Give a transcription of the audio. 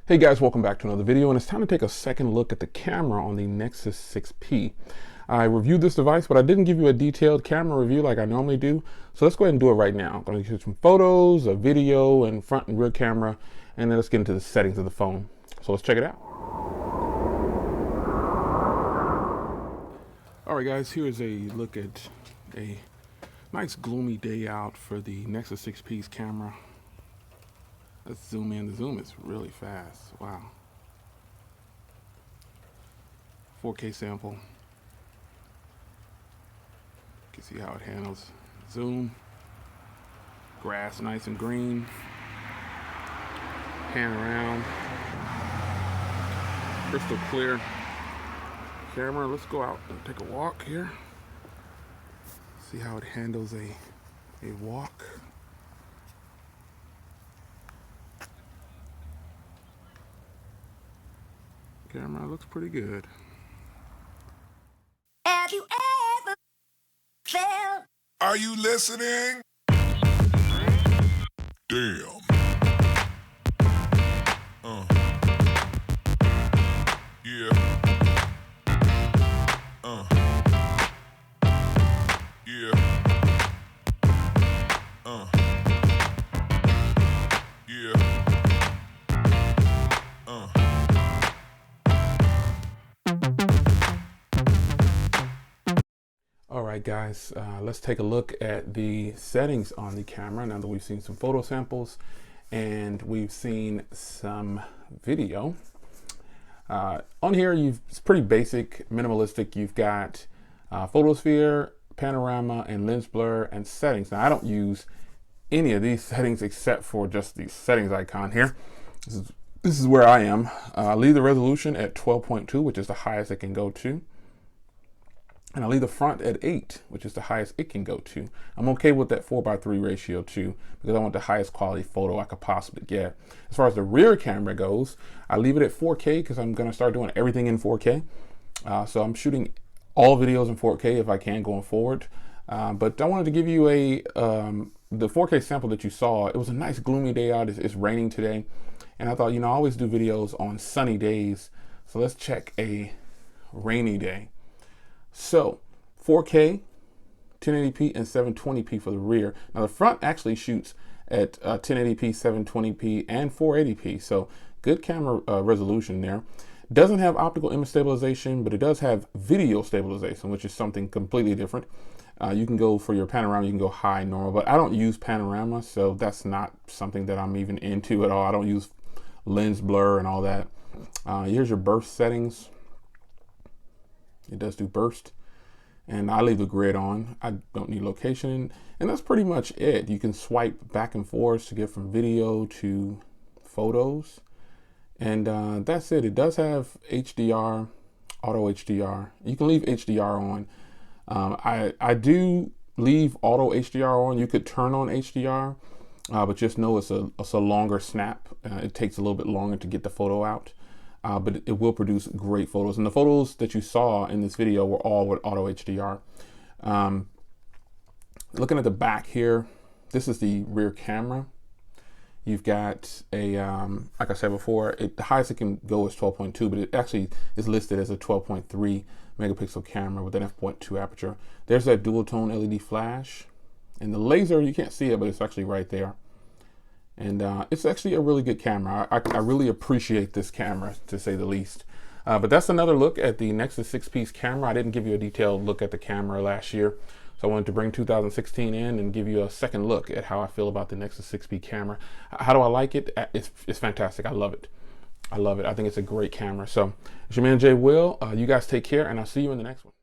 Hey guys, welcome back to another video, and it's time to take a second look at the camera on the Nexus 6P. I reviewed this device, but I didn't give you a detailed camera review like I normally do, so let's go ahead and do it right now. I'm going to shoot some photos, a video, and front and rear camera, and then let's get into the settings of the phone. So let's check it out. Alright guys, here's a look at a nice gloomy day out for the Nexus 6P's camera. Let's zoom in. The zoom is really fast. Wow. 4K sample. You can see how it handles zoom. Grass nice and green. Pan around. Crystal clear camera. Let's go out and take a walk here. See how it handles a walk. Camera looks pretty good. Have you ever felt? Are you listening? Damn. Yeah. Yeah. Yeah. All right, guys, let's take a look at the settings on the camera now that we've seen some photo samples and we've seen some video. On here, it's pretty basic, minimalistic. You've got photosphere, panorama, and lens blur and settings. Now, I don't use any of these settings except for just the settings icon here. This is where I am. Leave the resolution at 12.2, which is the highest it can go to. And I'll leave the front at 8, which is the highest it can go to. I'm okay with that 4:3 ratio too, because I want the highest quality photo I could possibly get. As far as the rear camera goes, I leave it at 4K because I'm going to start doing everything in 4K. So I'm shooting all videos in 4K if I can going forward. But I wanted to give you the 4K sample that you saw. It was a nice gloomy day out. It's raining today. And I thought, I always do videos on sunny days. So let's check a rainy day. So 4K, 1080p, and 720p for the rear. Now the front actually shoots at 1080p, 720p, and 480p. So good camera resolution there. Doesn't have optical image stabilization, but it does have video stabilization, which is something completely different. You can go for your panorama, you can go high, normal, but I don't use panorama, so that's not something that I'm even into at all. I don't use lens blur and all that. Here's your burst settings. It does do burst, and I leave the grid on. I don't need location, and that's pretty much it. You can swipe back and forth to get from video to photos, and that's it. It does have HDR, auto HDR. You can leave HDR on. I do leave auto HDR on. You could turn on HDR, but just know it's a longer snap. It takes a little bit longer to get the photo out. But it will produce great photos. And the photos that you saw in this video were all with auto HDR. Looking at the back here, this is the rear camera. You've got a, like I said before, the highest it can go is 12.2, but it actually is listed as a 12.3 megapixel camera with an f.2 aperture. There's that dual tone LED flash. And the laser, you can't see it, but it's actually right there. And it's actually a really good camera. I really appreciate this camera, to say the least. But that's another look at the Nexus 6P's camera. I didn't give you a detailed look at the camera last year, so I wanted to bring 2016 in and give you a second look at how I feel about the Nexus 6P camera. How do I like it? It's fantastic. I love it. I love it. I think it's a great camera. So it's your man Jay Will. You guys take care, and I'll see you in the next one.